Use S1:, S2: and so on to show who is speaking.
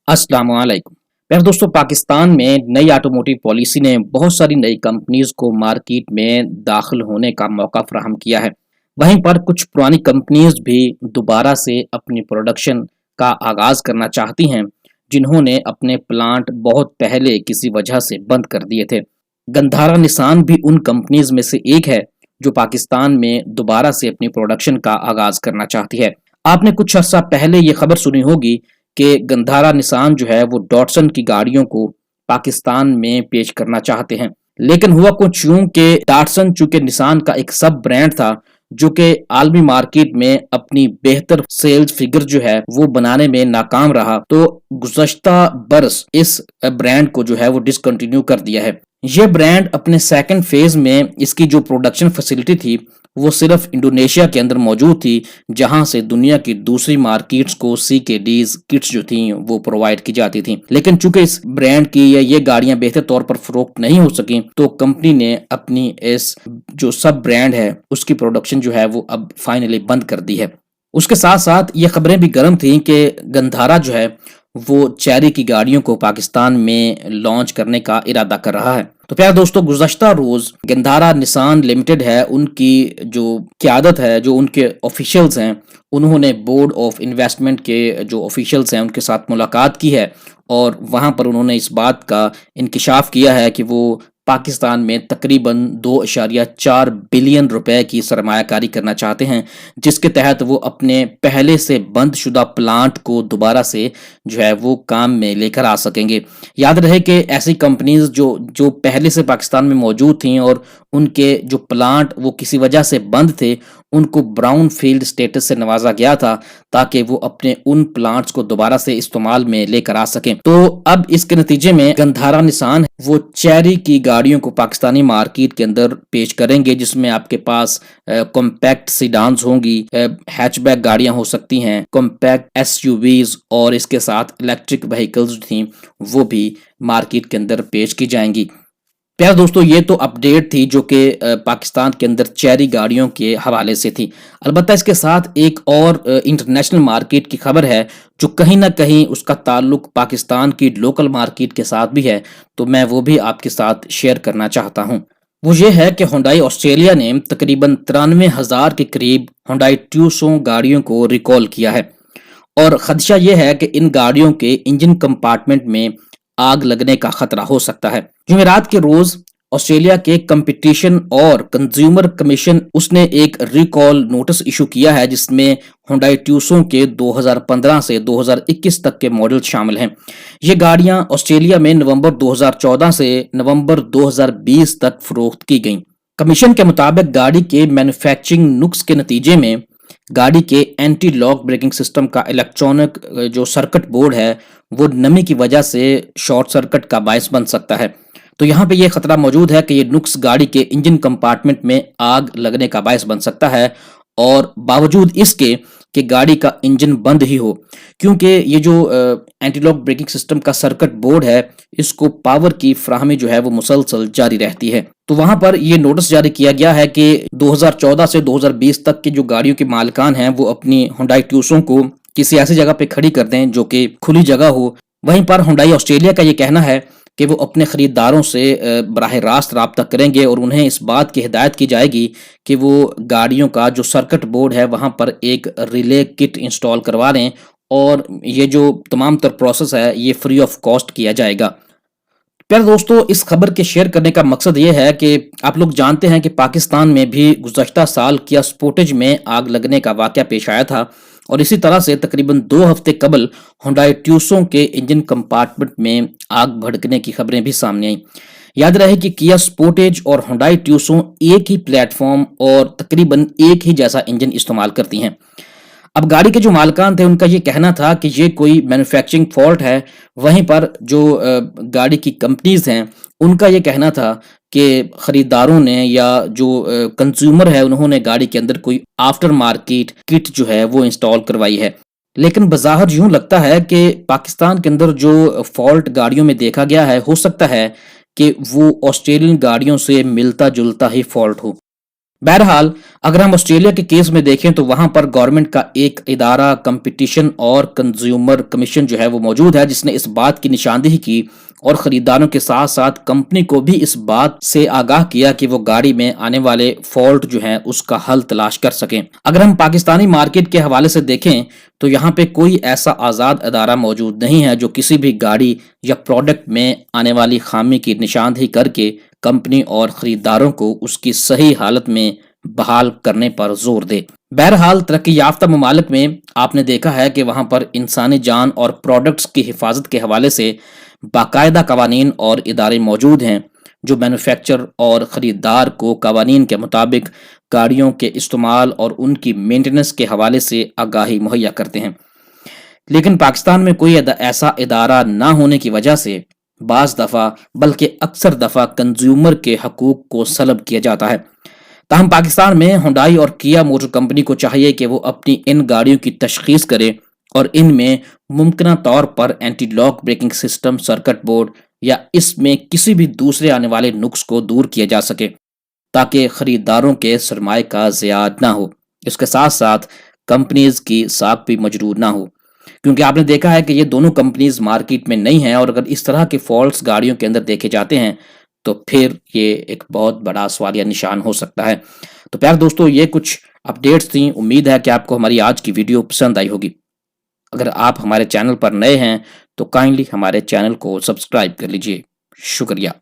S1: अस्सलाम वालेकुम। प्यारे दोस्तों, पाकिस्तान में नई ऑटोमोटिव पॉलिसी ने बहुत सारी नई कंपनीज को मार्केट में दाखिल होने का मौका फराहम किया है। वहीं पर कुछ पुरानी कंपनीज भी दोबारा से अपनी प्रोडक्शन का आगाज करना चाहती हैं, जिन्होंने अपने प्लांट बहुत पहले किसी वजह से बंद कर दिए थे। गंधारा निसान भी उन कंपनीज में से एक है जो पाकिस्तान में दोबारा से अपनी प्रोडक्शन का आगाज करना चाहती है। आपने कुछ अर्सा पहले ये खबर सुनी होगी कि गंधारा निसान जो है वो डॉटसन की गाड़ियों को पाकिस्तान में पेश करना चाहते हैं। लेकिन हुआ कुछ यूं कि डॉटसन चूंकि निसान का एक सब ब्रांड था जो कि आलमी मार्केट में अपनी बेहतर सेल्स फिगर जो है वो बनाने में नाकाम रहा, तो गुज़श्ता बरस इस ब्रांड को जो है वो डिसकंटिन्यू कर दिया है। ये ब्रांड अपने सेकंड फेज में इसकी जो प्रोडक्शन फैसिलिटी थी वो सिर्फ इंडोनेशिया के अंदर मौजूद थी, जहां से दुनिया की दूसरी मार्केट्स को CKDs किट्स जो थी वो प्रोवाइड की जाती थी। लेकिन चूंकि इस ब्रांड की या ये गाड़ियां बेहतर तौर पर फरोख्त नहीं हो सकी, तो कंपनी ने अपनी इस जो सब ब्रांड है उसकी प्रोडक्शन जो है वो अब फाइनली बंद कर दी है। उसके साथ साथ ये खबरें भी गर्म थी कि गंधारा जो है वो चेरी की गाड़ियों को पाकिस्तान में लॉन्च करने का इरादा कर रहा है। तो प्यारे दोस्तों, गुज़श्ता रोज गंधारा निसान लिमिटेड है, उनकी जो क़यादत है, जो उनके ऑफिशियल्स हैं, उन्होंने बोर्ड ऑफ इन्वेस्टमेंट के जो ऑफिशियल्स हैं उनके साथ मुलाकात की है और वहां पर उन्होंने इस बात का इंकिशाफ किया है कि वो पाकिस्तान में तकरीबन 2.4 बिलियन रुपए की सरमायाकारी करना चाहते हैं, जिसके तहत वो अपने पहले से बंद शुदा प्लांट को दोबारा से जो है वो काम में लेकर आ सकेंगे। याद रहे कि ऐसी कंपनीज जो जो पहले से पाकिस्तान में मौजूद थीं और उनके जो प्लांट वो किसी वजह से बंद थे, उनको ब्राउन फील्ड स्टेटस से नवाजा गया था ताकि वो अपने उन प्लांट्स को दोबारा से इस्तेमाल में लेकर आ सकें। तो अब इसके नतीजे में गंधारा निसान वो चेरी की गाड़ियों को पाकिस्तानी मार्केट के अंदर पेश करेंगे, जिसमें आपके पास कॉम्पैक्ट सीडान्स होंगी, हैचबैक गाड़ियां हो सकती हैं, कॉम्पैक्ट SUVs और इसके साथ इलेक्ट्रिक व्हीकल्स थी वो भी मार्केट के अंदर पेश की जाएंगी। प्यारे दोस्तों, ये तो अपडेट थी जो कि पाकिस्तान के अंदर चेरी गाड़ियों के हवाले से थी। अलबत्ता इसके साथ एक और इंटरनेशनल मार्केट की खबर है जो कहीं ना कहीं उसका ताल्लुक पाकिस्तान की लोकल मार्केट के साथ भी है, तो मैं वो भी आपके साथ शेयर करना चाहता हूँ। वो ये है कि हुंडई ऑस्ट्रेलिया ने तकरीबन 93,000 के करीब हुंडई ट्यूसों गाड़ियों को रिकॉल किया है और खदशा ये है कि इन गाड़ियों के इंजन कंपार्टमेंट में आग लगने का खतरा हो सकता है। जुमेरात के रोज ऑस्ट्रेलिया के कंपटीशन और कंज्यूमर कमीशन उसने एक रिकॉल नोटिस इशू किया है, जिसमें हुंडई ट्यूसों के 2015 से 2021 तक के मॉडल शामिल हैं। ये गाड़ियां ऑस्ट्रेलिया में नवंबर 2014 से नवंबर 2020 तक फरोख्त की गईं। कमीशन के मुताबिक गाड़ी के मैन्युफैक्चरिंग नुक्स के नतीजे में गाड़ी के एंटी लॉक ब्रेकिंग सिस्टम का इलेक्ट्रॉनिक जो सर्किट बोर्ड है वो नमी की वजह से शॉर्ट सर्किट का बायस बन सकता है। तो यहाँ पे ये खतरा मौजूद है कि ये नुक्स गाड़ी के इंजन कंपार्टमेंट में आग लगने का बायस बन सकता है, और बावजूद इसके कि गाड़ी का इंजन बंद ही हो, क्योंकि ये जो एंटी लॉक ब्रेकिंग सिस्टम का सर्किट बोर्ड है इसको पावर की फ्राहमी जो है वो मुसलसल जारी रहती है। तो वहां पर ये नोटिस जारी किया गया है कि 2014 से 2020 तक की जो गाड़ियों के मालिकान हैं वो अपनी हुंडई ट्यूसों को किसी ऐसी जगह पे खड़ी कर दें जो कि खुली जगह हो। वहीं पर हुंडई ऑस्ट्रेलिया का ये कहना है कि वो अपने खरीदारों से बराह रास्त राब्ता करेंगे और उन्हें इस बात की हिदायत की जाएगी कि वो गाड़ियों का जो सर्किट बोर्ड है वहां पर एक रिले किट इंस्टॉल करवा लें, और ये जो तमाम तर प्रोसेस है ये फ्री ऑफ कॉस्ट किया जाएगा। प्यारे दोस्तों, इस खबर के शेयर करने का मकसद ये है कि आप लोग जानते हैं कि पाकिस्तान में भी गुज़श्ता साल किया स्पोर्टेज में आग लगने का वाक़या पेश आया था, और इसी तरह से तकरीबन 2 हफ्ते कबल हुंडई ट्यूसों के इंजन कंपार्टमेंट में आग भड़कने की खबरें भी सामने आई। याद रहे कि किया स्पोर्टेज और हुंडई ट्यूसों एक ही प्लेटफॉर्म और तकरीबन एक ही जैसा इंजन इस्तेमाल करती हैं। अब गाड़ी के जो मालिकान थे उनका ये कहना था कि ये कोई मैन्युफैक्चरिंग फॉल्ट है, वहीं पर जो गाड़ी की कंपनीज हैं उनका ये कहना था कि खरीदारों ने या जो कंज्यूमर है उन्होंने गाड़ी के अंदर कोई आफ्टर मार्केट किट जो है वो इंस्टॉल करवाई है। लेकिन बज़ाहिर यूं लगता है कि पाकिस्तान के अंदर जो फॉल्ट गाड़ियों में देखा गया है हो सकता है कि वो ऑस्ट्रेलियन गाड़ियों से मिलता जुलता ही फॉल्ट हो। बहरहाल अगर हम ऑस्ट्रेलिया के केस में देखें तो वहां पर गवर्नमेंट का एक इदारा कंपटीशन और कंज्यूमर कमीशन जो है वो मौजूद है, जिसने इस बात की निशानदेही की और खरीदारों के साथ साथ कंपनी को भी इस बात से आगाह किया कि वो गाड़ी में आने वाले फॉल्ट जो है उसका हल तलाश कर सकें। अगर हम पाकिस्तानी मार्केट के हवाले से देखें तो यहाँ पे कोई ऐसा आज़ाद अदारा मौजूद नहीं है जो किसी भी गाड़ी या प्रोडक्ट में आने वाली खामी की निशानदेही करके कंपनी और खरीदारों को उसकी सही हालत में बहाल करने पर जोर दे। बहरहाल तरक्की याफ्ता ममालिक में आपने देखा है कि वहां पर इंसानी जान और प्रोडक्ट्स की हिफाजत के हवाले से बाकायदा कवानीन और इदारे मौजूद हैं जो मैन्युफैक्चरर और ख़रीदार को कवानीन के मुताबिक गाड़ियों के इस्तेमाल और उनकी मेंटेनेंस के हवाले से आगाही मुहैया करते हैं। लेकिन पाकिस्तान में कोई ऐसा इदारा ना होने की वजह से बाज़ दफ़ा बल्कि अक्सर दफ़ा कंज्यूमर के हकूक़ को सलब किया जाता है। ताहम पाकिस्तान में हुंडई और किया मोटर कंपनी को चाहिए कि वो अपनी इन गाड़ियों की तशखीस करे और इनमें मुमकिना तौर पर anti lock braking system, circuit board या इसमें किसी भी दूसरे आने वाले नुक्स को दूर किया जा सके ताकि खरीदारों के सरमाए का ज़ियाद ना हो। इसके साथ साथ कंपनीज की साख भी मजरूर ना हो, क्योंकि आपने देखा है कि ये दोनों कंपनीज मार्केट में नहीं हैं और अगर इस तरह के फॉल्ट्स गाड़ियों के अंदर देखे जाते हैं तो फिर ये एक बहुत बड़ा सवालिया निशान हो सकता है। तो प्यारे दोस्तों, ये कुछ अपडेट्स थी। उम्मीद है कि आपको हमारी आज की वीडियो पसंद आई होगी। अगर आप हमारे चैनल पर नए हैं तो काइंडली हमारे चैनल को सब्सक्राइब कर लीजिए। शुक्रिया।